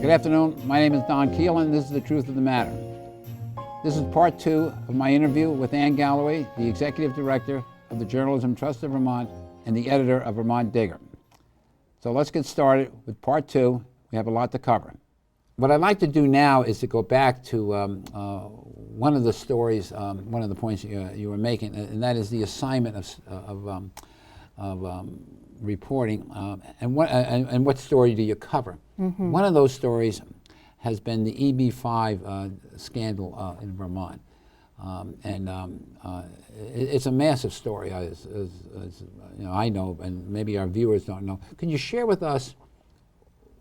Good afternoon. My name is Don Keelan. This is The Truth of the Matter. This is part 2 of my interview with Ann Galloway, the Executive Director of the Journalism Trust of Vermont and the editor of VTDigger. So let's get started with part 2. We have a lot to cover. What I'd like to do now is to go back to one of the stories, one of the points you were making, and that is the assignment of reporting and what story do you cover. Mm-hmm. One of those stories has been the EB5 scandal in Vermont. It's a massive story, as you know, I know, and maybe our viewers don't know. Can you share with us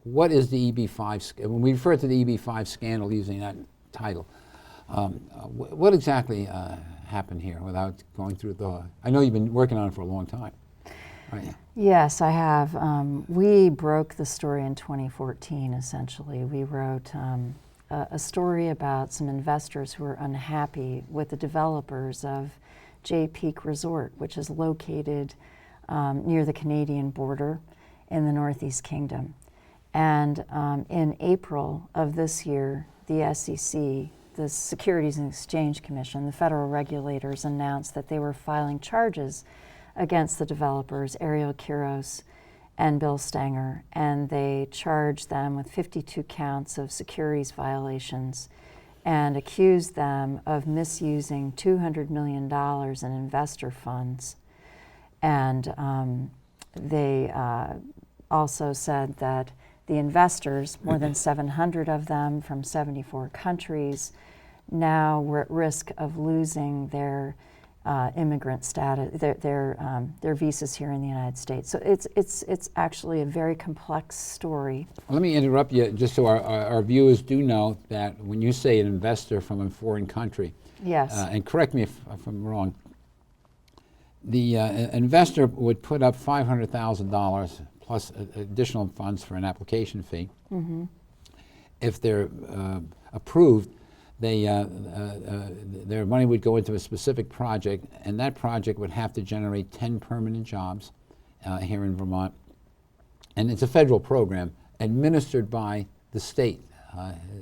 what is the EB5? When we refer to the EB5 scandal using that title, what exactly happened here? Without going through the, I know you've been working on it for a long time. Right. Yes, I have. We broke the story in 2014, essentially. We wrote a story about some investors who were unhappy with the developers of Jay Peak Resort, which is located near the Canadian border in the Northeast Kingdom. And in April of this year, the SEC, the Securities and Exchange Commission, the federal regulators, announced that they were filing charges against the developers, Ariel Quiros and Bill Stanger, and they charged them with 52 counts of securities violations and accused them of misusing $200 million in investor funds. And they also said that the investors, more than 700 of them from 74 countries, now were at risk of losing their immigrant status, their visas here in the United States. So it's actually a very complex story. Well, let me interrupt you just so our viewers do know that when you say an investor from a foreign country, yes, and correct me if I'm wrong, the investor would put up $500,000 plus additional funds for an application fee. Mm-hmm. If they're approved, their money would go into a specific project, and that project would have to generate 10 permanent jobs here in Vermont. And it's a federal program administered by the state.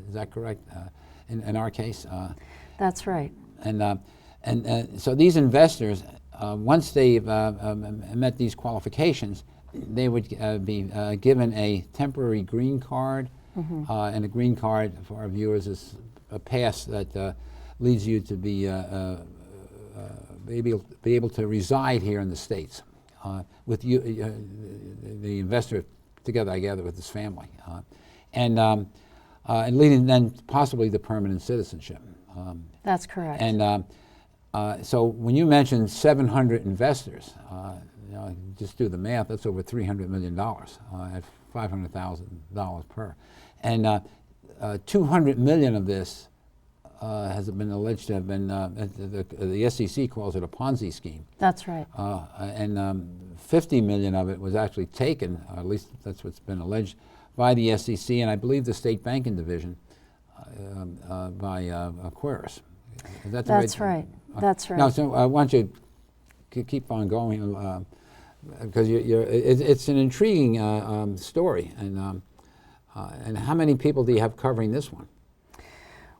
Is that correct? In our case? That's right. And so these investors, once they've met these qualifications, they would be given a temporary green card, mm-hmm. And a green card for our viewers is a pass that leads you to be able to reside here in the States with you, the investor, together, I gather, with his family, and leading then possibly to permanent citizenship. That's correct. And so when you mentioned 700 investors, you know, just do the math. That's over $300 million at $500,000 per, and 200 million of this has been alleged to have been, the SEC calls it a Ponzi scheme. That's right. And 50 million of it was actually taken, or at least that's what's been alleged, by the SEC and I believe the State Banking Division by Quiros. Is that the That's right. That's right. Now, so I want you to keep on going because it's an intriguing story. And how many people do you have covering this one?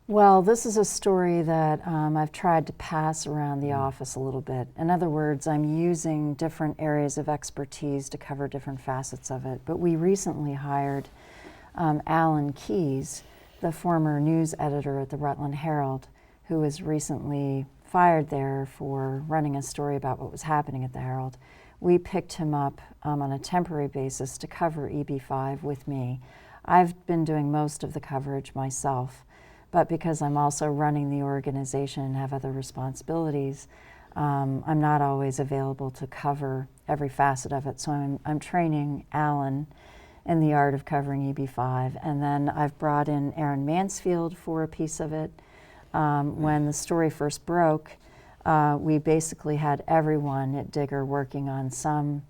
Well, this is a story that I've tried to pass around the office a little bit. In other words, I'm using different areas of expertise to cover different facets of it. But we recently hired Alan Keyes, the former news editor at the Rutland Herald, who was recently fired there for running a story about what was happening at the Herald. We picked him up on a temporary basis to cover EB5 with me. I've been doing most of the coverage myself, but because I'm also running the organization and have other responsibilities, I'm not always available to cover every facet of it. So I'm training Alan in the art of covering EB5, and then I've brought in Aaron Mansfield for a piece of it. When the story first broke, we basically had everyone at Digger working on some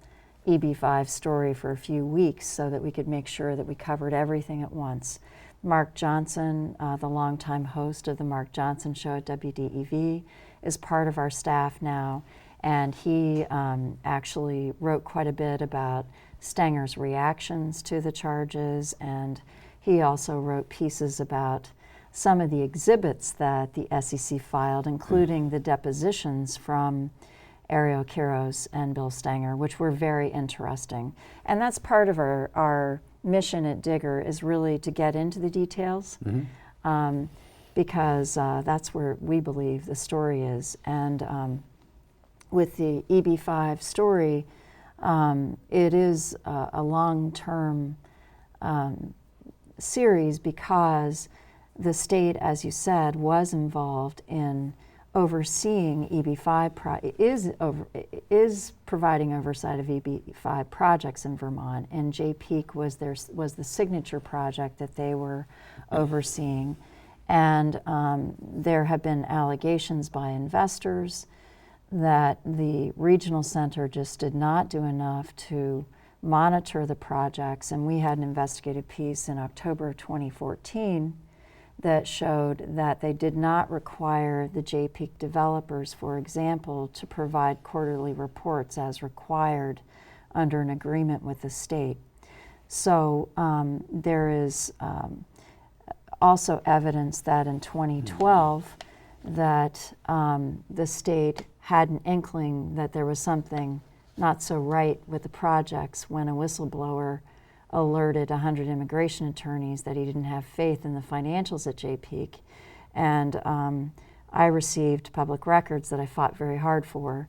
EB5 story for a few weeks so that we could make sure that we covered everything at once. Mark Johnson, the longtime host of the Mark Johnson Show at WDEV, is part of our staff now, and he actually wrote quite a bit about Stanger's reactions to the charges, and he also wrote pieces about some of the exhibits that the SEC filed, including the depositions from Ariel Quiros and Bill Stanger, which were very interesting. And that's part of our mission at Digger, is really to get into the details, because that's where we believe the story is. And with the EB5 story, it is a long-term series, because the state, as you said, was involved in overseeing EB5 is providing oversight of EB5 projects in Vermont, and J-Peak was the signature project that they were overseeing. And there have been allegations by investors that the regional center just did not do enough to monitor the projects, and we had an investigative piece in October of 2014 that showed that they did not require the J-Peak developers, for example, to provide quarterly reports as required under an agreement with the state. So there is also evidence that in 2012 that the state had an inkling that there was something not so right with the projects when a whistleblower alerted 100 immigration attorneys that he didn't have faith in the financials at J-Peak. And I received public records that I fought very hard for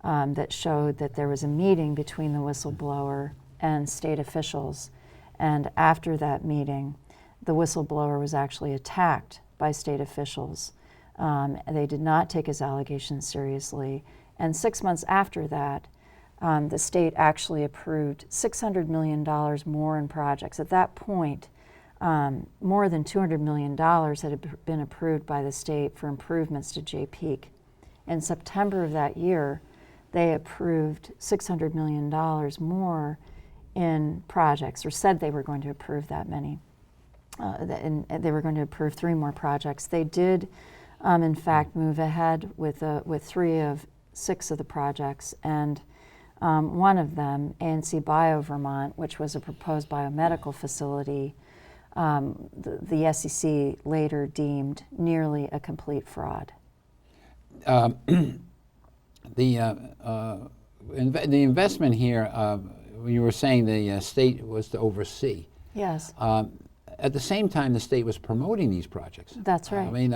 that showed that there was a meeting between the whistleblower and state officials. And after that meeting, the whistleblower was actually attacked by state officials. They did not take his allegations seriously. And 6 months after that, the state actually approved $600 million more in projects. At that point, more than $200 million had been approved by the state for improvements to J-Peak. In September of that year, they approved $600 million more in projects, or said they were going to approve that many. And they were going to approve 3 more projects. They did, in fact, move ahead with 3 of 6 of the projects, and one of them, ANC Bio Vermont, which was a proposed biomedical facility, the SEC later deemed nearly a complete fraud. The investment here, you were saying the state was to oversee. Yes. At the same time, the state was promoting these projects. That's right. I mean,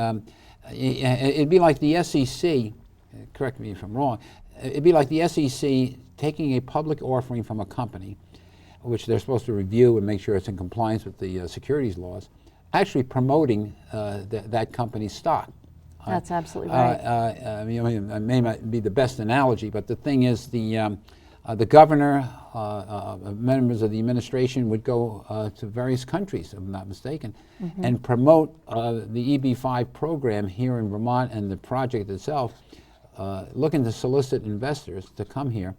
it'd be like the SEC, correct me if I'm wrong, it'd be like the SEC taking a public offering from a company, which they're supposed to review and make sure it's in compliance with the securities laws, actually promoting that company's stock. That's absolutely right. I mean, it may not be the best analogy, but the thing is, the governor, members of the administration would go to various countries, if I'm not mistaken, and promote the EB5 program here in Vermont and the project itself, looking to solicit investors to come here,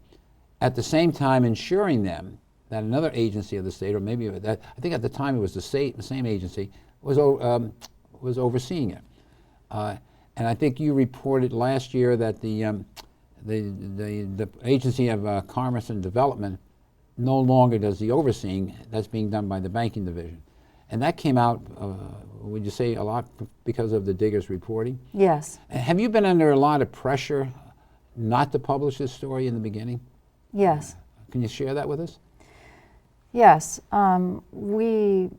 at the same time ensuring them that another agency of the state, or maybe that, I think at the time it was the same agency, was overseeing it. And I think you reported last year that the Agency of Commerce and Development no longer does the overseeing. That's being done by the banking division. And that came out, would you say, a lot because of the Digger's reporting? Yes. Have you been under a lot of pressure not to publish this story in the beginning? Yes. Can you share that with us? Yes. We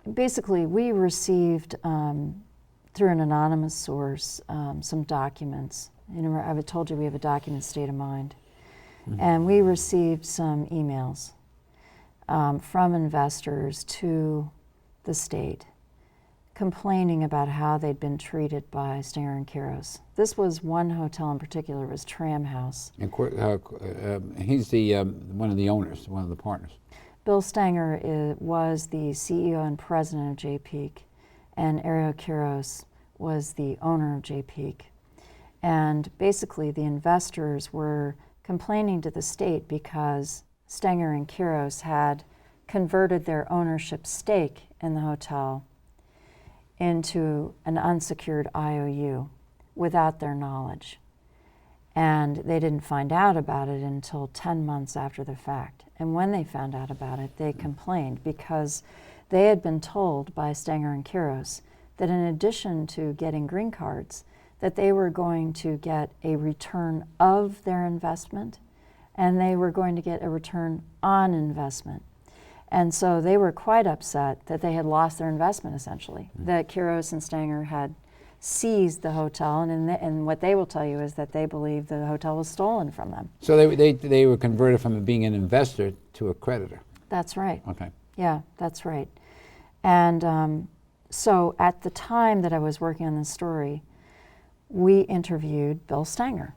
received, through an anonymous source, some documents. You know, I told you we have a document, State of Mind. And we received some emails from investors to the state complaining about how they'd been treated by Stanger and Quiros. This was one hotel in particular, it was Tram House. And he's one of the owners, one of the partners. Bill Stanger was the CEO and president of J-Peak, and Ariel Quiros was the owner of J-Peak. And basically the investors were complaining to the state because Stanger and Quiros had converted their ownership stake in the hotel into an unsecured IOU without their knowledge. And they didn't find out about it until 10 months after the fact. And when they found out about it, they complained because They had been told by Stenger and Quiros that in addition to getting green cards, that they were going to get a return of their investment, and they were going to get a return on investment. And so they were quite upset that they had lost their investment, essentially, that Quiros and Stenger had seized the hotel, and what they will tell you is that they believe the hotel was stolen from them. So they were converted from being an investor to a creditor. That's right. Okay. Yeah, that's right. And so at the time that I was working on this story, we interviewed Bill Stenger.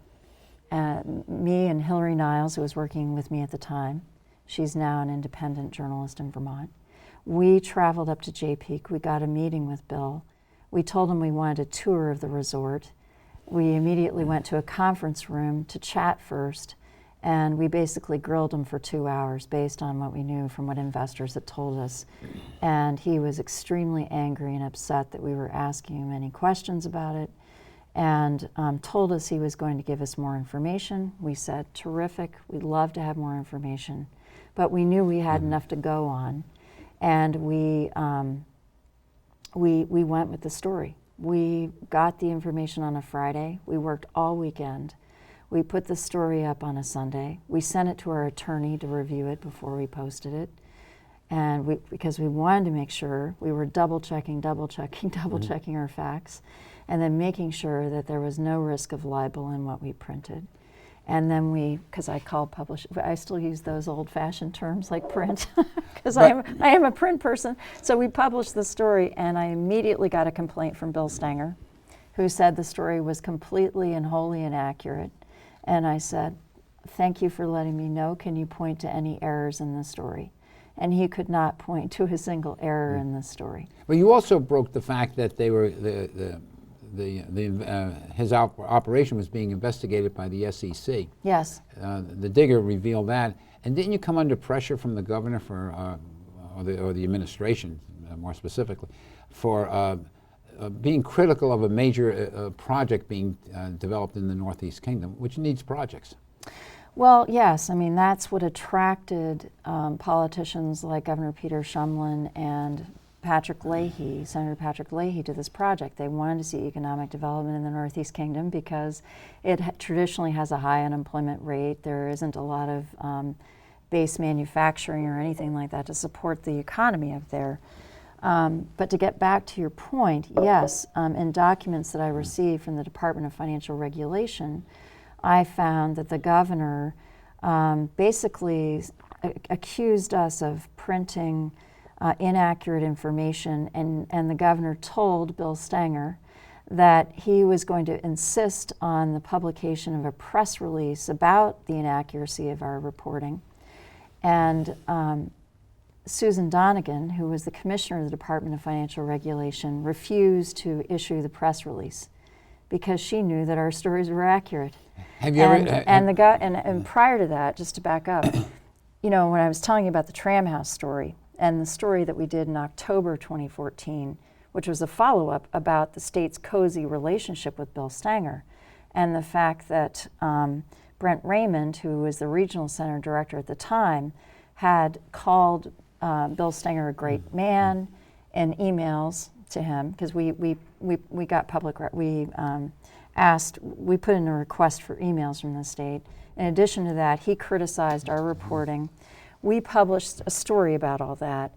Me and Hillary Niles, who was working with me at the time, she's now an independent journalist in Vermont. We traveled up to Jay Peak. We got a meeting with Bill. We told him we wanted a tour of the resort. We immediately went to a conference room to chat first, and we basically grilled him for 2 hours based on what we knew from what investors had told us. And he was extremely angry and upset that we were asking him any questions about it, and told us he was going to give us more information. We said, terrific, we'd love to have more information. But we knew we had enough to go on, and we went with the story. We got the information on a Friday. We worked all weekend. We put the story up on a Sunday. We sent it to our attorney to review it before we posted it, and because we wanted to make sure we were double checking our facts, and then making sure that there was no risk of libel in what we printed. And then because I still use those old-fashioned terms like print, because I am a print person. So we published the story, and I immediately got a complaint from Bill Stenger, who said the story was completely and wholly inaccurate. And I said, thank you for letting me know. Can you point to any errors in the story? And he could not point to a single error in the story. Well, you also broke the fact that they were his operation was being investigated by the SEC. Yes. The Digger revealed that, and didn't you come under pressure from the governor or the administration, more specifically, for being critical of a major project being developed in the Northeast Kingdom, which needs projects? Well, yes. I mean, that's what attracted politicians like Governor Peter Shumlin and Senator Patrick Leahy, to this project. They wanted to see economic development in the Northeast Kingdom because it traditionally has a high unemployment rate. There isn't a lot of base manufacturing or anything like that to support the economy up there. But to get back to your point, yes, in documents that I received from the Department of Financial Regulation, I found that the governor basically accused us of printing inaccurate information, and the governor told Bill Stenger that he was going to insist on the publication of a press release about the inaccuracy of our reporting. And Susan Donegan, who was the commissioner of the Department of Financial Regulation, refused to issue the press release because she knew that our stories were accurate. Have you And prior to that, just to back up, when I was telling you about the Tram House story, and the story that we did in October 2014, which was a follow-up about the state's cozy relationship with Bill Stenger, and the fact that Brent Raymond, who was the regional center director at the time, had called Bill Stenger a great man in emails to him, because we got we put in a request for emails from the state. In addition to that, he criticized our reporting. We published a story about all that.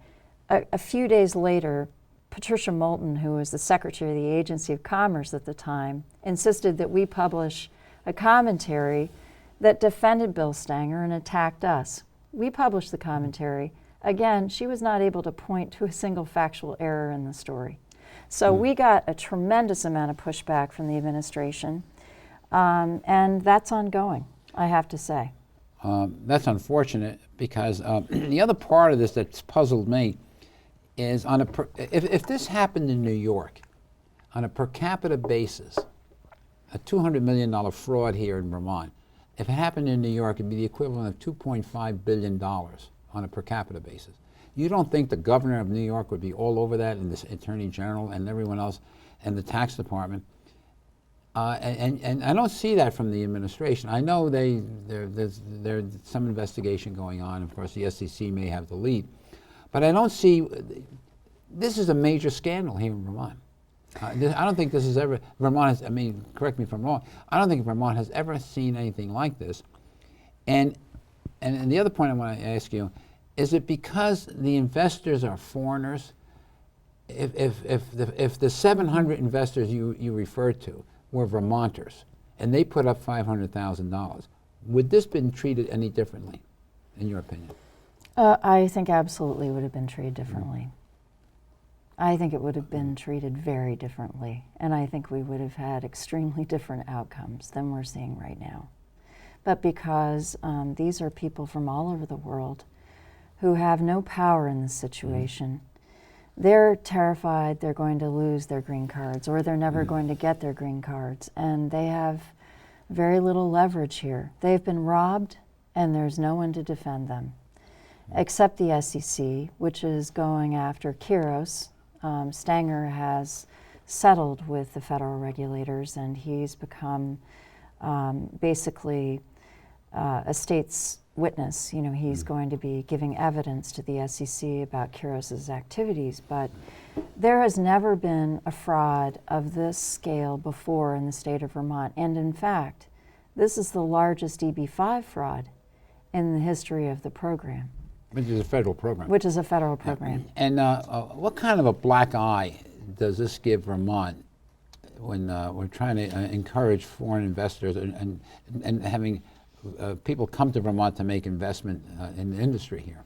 A few days later, Patricia Moulton, who was the secretary of the Agency of Commerce at the time, insisted that we publish a commentary that defended Bill Stenger and attacked us. We published the commentary. Again, she was not able to point to a single factual error in the story. So we got a tremendous amount of pushback from the administration, and that's ongoing, I have to say. That's unfortunate, because the other part of this that's puzzled me is if this happened in New York, on a per capita basis, a $200 million fraud here in Vermont, if it happened in New York, it'd be the equivalent of $2.5 billion on a per capita basis. You don't think the governor of New York would be all over that, and the attorney general and everyone else, and the tax department? And I don't see that from the administration. I know there's some investigation going on. Of course, the SEC may have the lead. But I don't see, this is a major scandal here in Vermont. I don't think this has ever, Vermont has, I mean, correct me if I'm wrong, I don't think Vermont has ever seen anything like this. And the other point I want to ask you, is it because the investors are foreigners? If the 700 investors you referred to were Vermonters, and they put up $500,000, would this been treated any differently, in your opinion? I think absolutely would have been treated differently. I think it would have been treated very differently, and I think we would have had extremely different outcomes than we're seeing right now. But because these are people from all over the world who have no power in this situation, they're terrified they're going to lose their green cards, or they're never going to get their green cards, and they have very little leverage here. They've been robbed, and there's no one to defend them, except the SEC, which is going after Kiros. Stanger has settled with the federal regulators, and he's become basically a state's witness. You know, he's going to be giving evidence to the SEC about Kiros's activities, but there has never been a fraud of this scale before in the state of Vermont. And in fact, this is the largest EB-5 fraud in the history of the program. Which is a federal program. Which is a federal program. And what kind of a black eye does this give Vermont when we're trying to encourage foreign investors and having people come to Vermont to make investment in the industry here?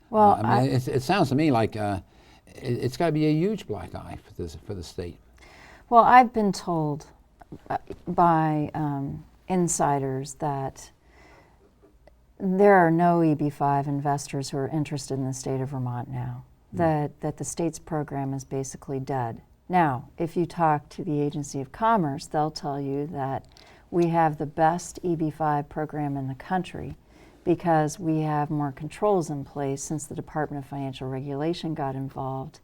Well, I mean, it sounds to me like it's got to be a huge black eye for the state. Well, I've been told by insiders that there are no EB-5 investors who are interested in the state of Vermont now, that the state's program is basically dead. Now, if you talk to the Agency of Commerce, they'll tell you that we have the best EB-5 program in the country because we have more controls in place since the Department of Financial Regulation got involved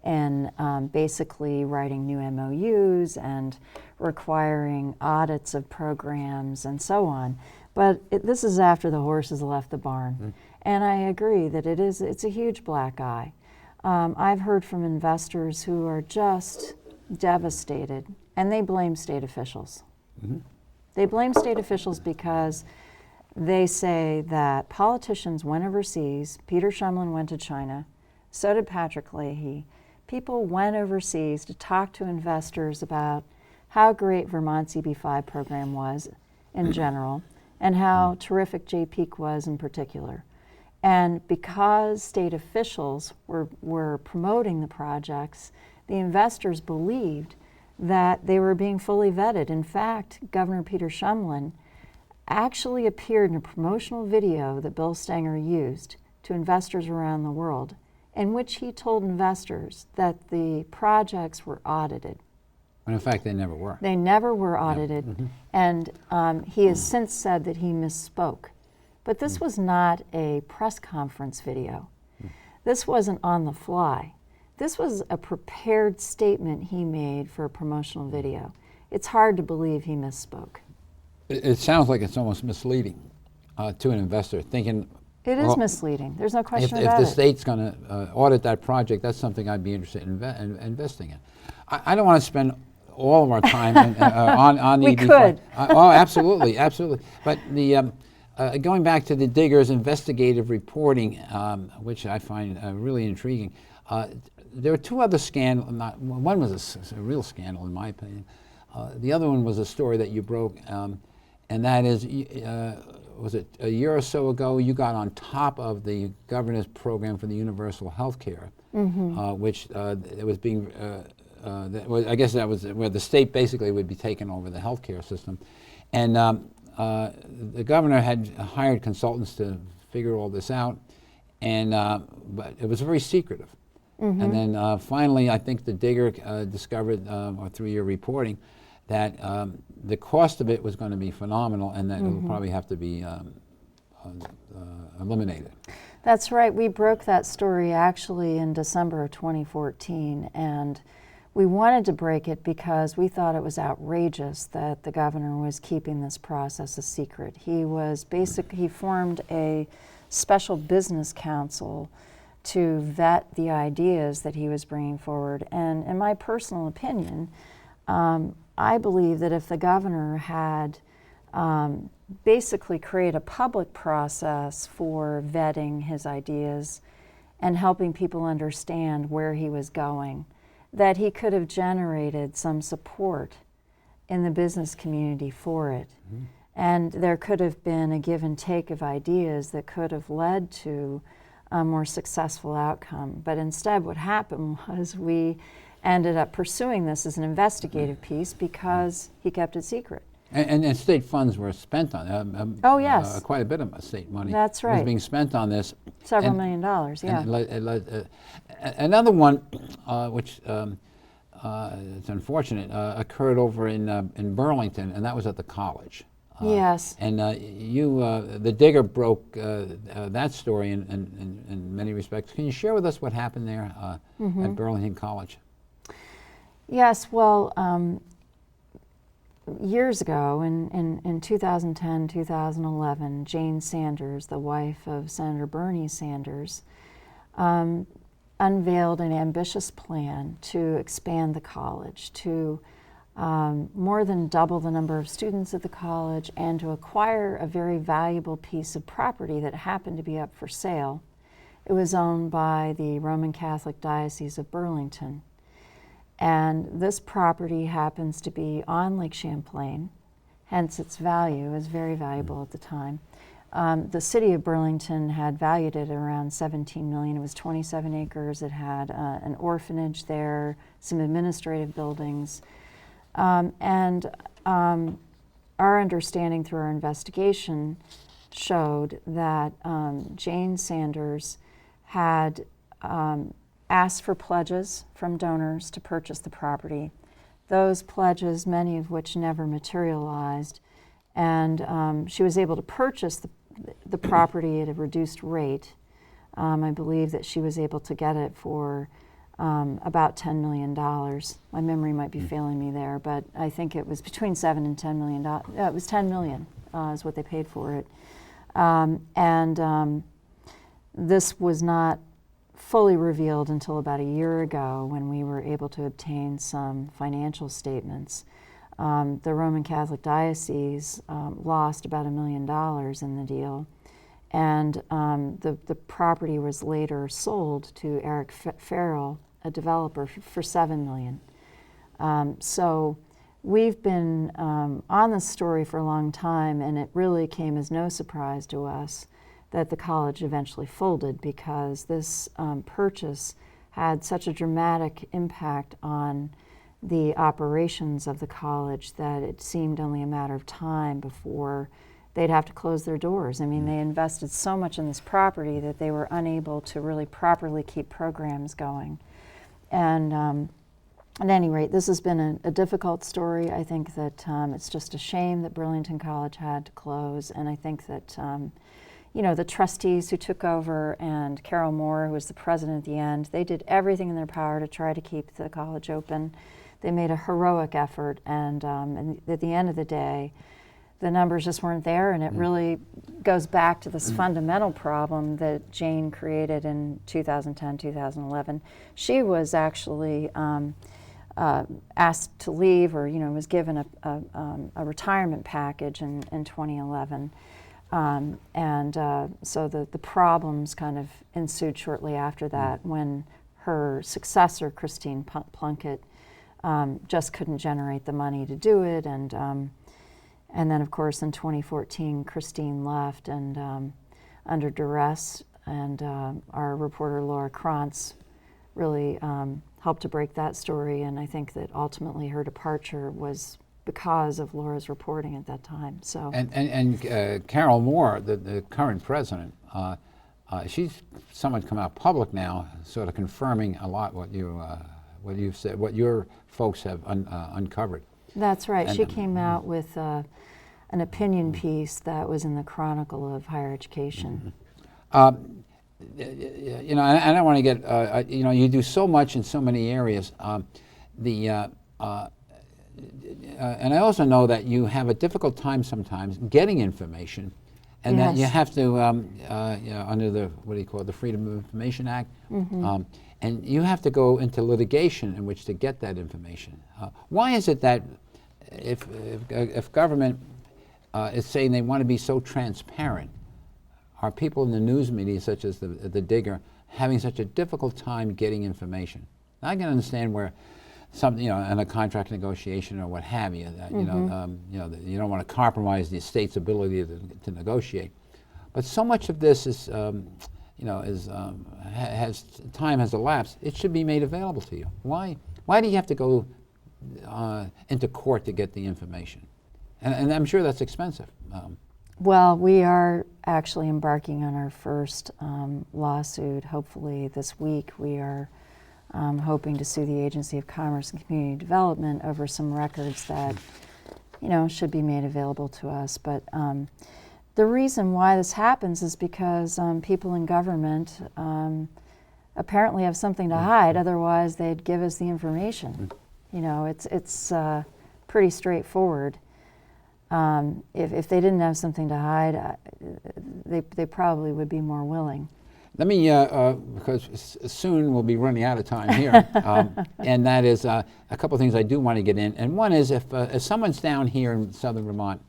in basically writing new MOUs and requiring audits of programs and so on. But this is after the horse has left the barn. And I agree that it's a huge black eye. I've heard from investors who are just devastated, and they blame state officials. They blame state officials because they say that politicians went overseas. Peter Shumlin went to China, so did Patrick Leahy. People went overseas to talk to investors about how great Vermont's EB-5 program was in general, and how terrific JPEAC was in particular. And because state officials were promoting the projects, the investors believed that they were being fully vetted. In fact, Governor Peter Shumlin actually appeared in a promotional video that Bill Stanger used to investors around the world, in which he told investors that the projects were audited. When in fact they never were. They never were audited, and he has since said that he misspoke. But this was not a press conference video. This wasn't on the fly. This was a prepared statement he made for a promotional video. It's hard to believe he misspoke. It sounds like it's almost misleading to an investor, thinking... It is misleading. There's no question about it. If the state's going to audit that project, that's something I'd be interested in investing in. I don't want to spend all of our time on we EB-5. could. Oh, absolutely, absolutely. But the going back to the Digger's investigative reporting, which I find really intriguing, there were two other scandals. One was a real scandal, in my opinion. The other one was a story that you broke, and that is, was it a year or so ago, you got on top of the governor's program for the universal health care, which it was being, I guess that was where the state basically would be taking over the health care system. And the governor had hired consultants to figure all this out, and but it was very secretive. And then finally, I think the Digger discovered, or through your reporting, that the cost of it was going to be phenomenal, and that it would probably have to be eliminated. That's right. We broke that story actually in December of 2014, and we wanted to break it because we thought it was outrageous that the governor was keeping this process a secret. He was he formed a special business council to vet the ideas that he was bringing forward. And in my personal opinion, I believe that if the governor had basically created a public process for vetting his ideas and helping people understand where he was going, that he could have generated some support in the business community for it. Mm-hmm. And there could have been a give and take of ideas that could have led to a more successful outcome. But instead, what happened was we ended up pursuing this as an investigative piece because he kept it secret. And state funds were spent on it. Oh, yes. Quite a bit of state money. That's right. Was being spent on this. Several $million, yeah. Another one, which it's unfortunate, occurred over in Burlington, and that was at the college. Yes. And the Digger broke that story in many respects. Can you share with us what happened there at Burlington College? Yes, well, years ago, in 2010, 2011, Jane Sanders, the wife of Senator Bernie Sanders, unveiled an ambitious plan to expand the college, to more than double the number of students at the college, and to acquire a very valuable piece of property that happened to be up for sale. It was owned by the Roman Catholic Diocese of Burlington. And this property happens to be on Lake Champlain, hence its value is very valuable at the time. The city of Burlington had valued it around $17 million. It was 27 acres. It had an orphanage there, some administrative buildings. And our understanding through our investigation showed that Jane Sanders had asked for pledges from donors to purchase the property. Those pledges, many of which never materialized, and she was able to purchase the property at a reduced rate. I believe that she was able to get it for about $10 million. My memory might be failing me there, but I think it was between $7 and $10 million. It was $10 million is what they paid for it. This was not fully revealed until about a year ago when we were able to obtain some financial statements. The Roman Catholic Diocese lost about $1 million in the deal, and the property was later sold to Eric Farrell, a developer, for $7 million. So we've been on this story for a long time, and it really came as no surprise to us that the college eventually folded, because this purchase had such a dramatic impact on the operations of the college that it seemed only a matter of time before they'd have to close their doors. I mean, they invested so much in this property that they were unable to really properly keep programs going. And at any rate, this has been a difficult story. I think that it's just a shame that Burlington College had to close, and I think that the trustees who took over and Carol Moore, who was the president at the end, they did everything in their power to try to keep the college open. They made a heroic effort, and at the end of the day, the numbers just weren't there, and it really goes back to this fundamental problem that Jane created in 2010, 2011. She was actually asked to leave, or was given a retirement package in 2011. So the problems kind of ensued shortly after that, when her successor, Christine Plunkett, just couldn't generate the money to do it. And then, of course, in 2014, Christine left, and under duress, and our reporter, Laura Krantz, really helped to break that story. And I think that ultimately her departure was because of Laura's reporting at that time. So and Carol Moore, the current president, she's somewhat come out public now, sort of confirming a lot what you've said, what your folks have uncovered. That's right. And she came out with an opinion piece that was in the Chronicle of Higher Education. And I don't want to get you do so much in so many areas. And I also know that you have a difficult time sometimes getting information, And then you Yes. have to, under the, what do you call it, the Freedom of Information Act, and you have to go into litigation in which to get that information. Why is it that if government is saying they want to be so transparent, are people in the news media, such as the Digger, having such a difficult time getting information? I can understand where something, in a contract negotiation or what have you, that, you don't want to compromise the state's ability to negotiate. But so much of this is, has time has elapsed. It should be made available to you. Why do you have to go into court to get the information? And I'm sure that's expensive. Well, we are actually embarking on our first lawsuit. Hopefully this week we are hoping to sue the Agency of Commerce and Community Development over some records that, should be made available to us. But the reason why this happens is because people in government apparently have something to hide. Otherwise, they'd give us the information. It's pretty straightforward. If they didn't have something to hide, they probably would be more willing. Let me, because soon we'll be running out of time here, and that is a couple of things I do want to get in. And one is if someone's down here in southern Vermont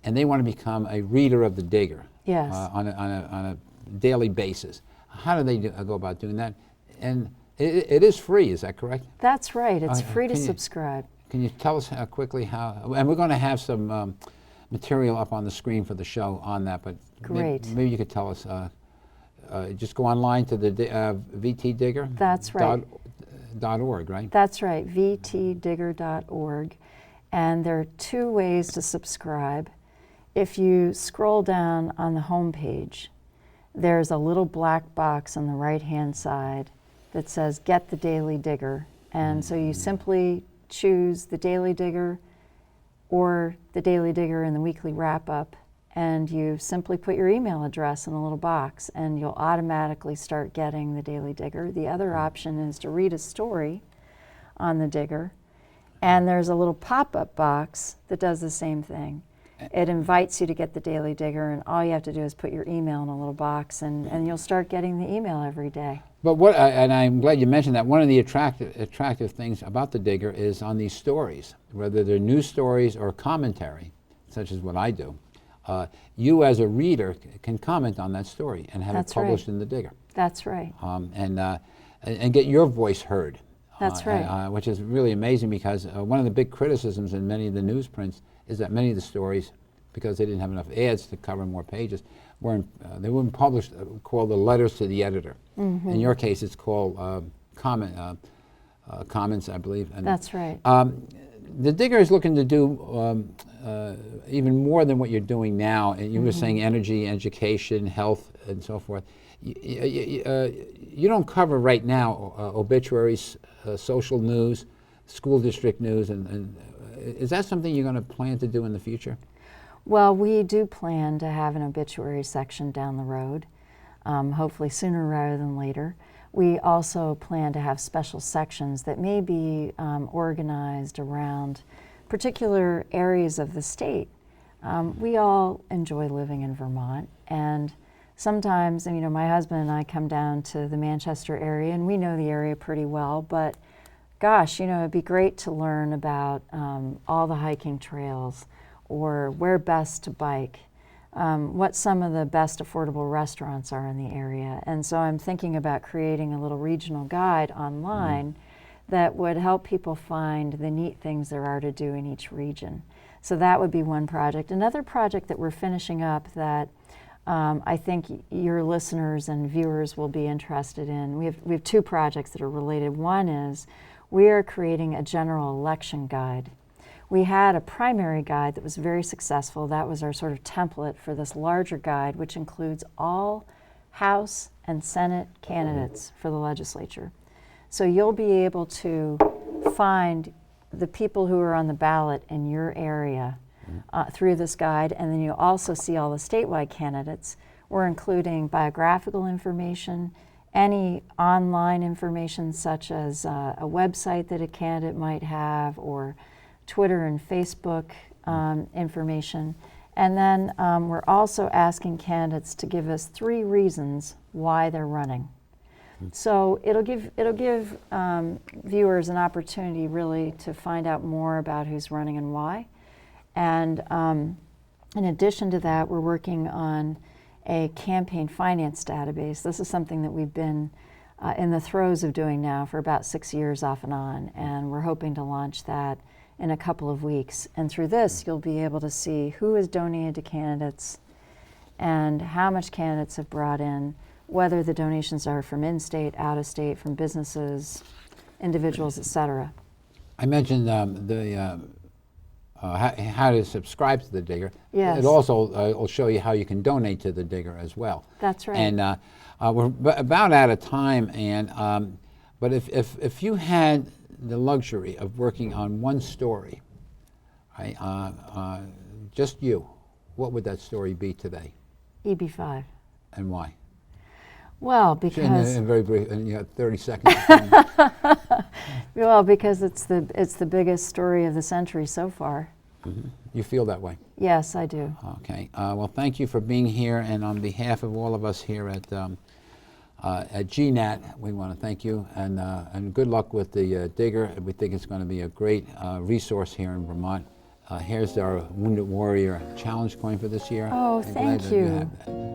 and they want to become a reader of the Digger Yes. On a daily basis, how do they go about doing that? And it is free, is that correct? That's right. It's free to can you- subscribe. Can you tell us quickly how, and we're going to have some material up on the screen for the show on that, but Great. maybe you could tell us, just go online to the VTDigger. That's right. .org, right? That's right, VTDigger.org. And there are two ways to subscribe. If you scroll down on the home page, there's a little black box on the right-hand side that says Get the Daily Digger. And so you simply choose the Daily Digger or the Daily Digger in the weekly wrap-up, and you simply put your email address in a little box, and you'll automatically start getting the Daily Digger. The other option is to read a story on the Digger, and there's a little pop-up box that does the same thing. It invites you to get the Daily Digger, and all you have to do is put your email in a little box, and you'll start getting the email every day. But and I'm glad you mentioned that, one of the attractive things about the Digger is on these stories, whether they're news stories or commentary, such as what I do, you as a reader can comment on that story and have That's it published right. in the Digger. That's right. And get your voice heard. That's right. Which is really amazing, because one of the big criticisms in many of the newsprints is that many of the stories, because they didn't have enough ads to cover more pages, they weren't published, called the letters to the editor. Mm-hmm. In your case, it's called comments, I believe. And, That's right. the Digger is looking to do even more than what you're doing now. And you were saying energy, education, health, and so forth. You don't cover right now obituaries, social news, school district news, and is that something you're going to plan to do in the future? Well, we do plan to have an obituary section down the road, hopefully sooner rather than later. We also plan to have special sections that may be organized around particular areas of the state. We all enjoy living in Vermont, and sometimes, my husband and I come down to the Manchester area, and we know the area pretty well, but gosh, it'd be great to learn about all the hiking trails, or where best to bike, what some of the best affordable restaurants are in the area. And so I'm thinking about creating a little regional guide online that would help people find the neat things there are to do in each region. So that would be one project. Another project that we're finishing up that I think your listeners and viewers will be interested in. We have two projects that are related. One is we are creating a general election guide. We had a primary guide that was very successful. That was our sort of template for this larger guide, which includes all House and Senate candidates for the legislature. So you'll be able to find the people who are on the ballot in your area through this guide, and then you'll also see all the statewide candidates. We're including biographical information, any online information such as a website that a candidate might have, or Twitter and Facebook information, And then we're also asking candidates to give us 3 reasons why they're running. So it'll give viewers an opportunity really to find out more about who's running and why. And in addition to that, we're working on a campaign finance database. This is something that we've been in the throes of doing now for about 6 years off and on, and we're hoping to launch that in a couple of weeks. And through this, you'll be able to see who has donated to candidates and how much candidates have brought in, whether the donations are from in-state, out-of-state, from businesses, individuals, et cetera. I mentioned how to subscribe to the Digger. Yes. It also will show you how you can donate to the Digger as well. That's right. And we're about out of time, and but if you had the luxury of working on one story, right, just you, what would that story be today? EB5. And why? Well, because in very brief, and you have 30 seconds. well, because it's the biggest story of the century so far. Mm-hmm. You feel that way? Yes, I do. Okay. Well, thank you for being here, and on behalf of all of us here at GNAT, we want to thank you, and good luck with the Digger. We think it's going to be a great resource here in Vermont. Here's our Wounded Warrior Challenge coin for this year. Oh, thank you.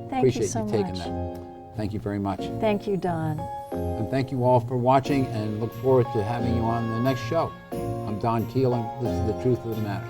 Thank you so much. Appreciate you taking that. Thank you very much. Thank you, Don. And thank you all for watching, and look forward to having you on the next show. I'm Don Keelan. This is The Truth of the Matter.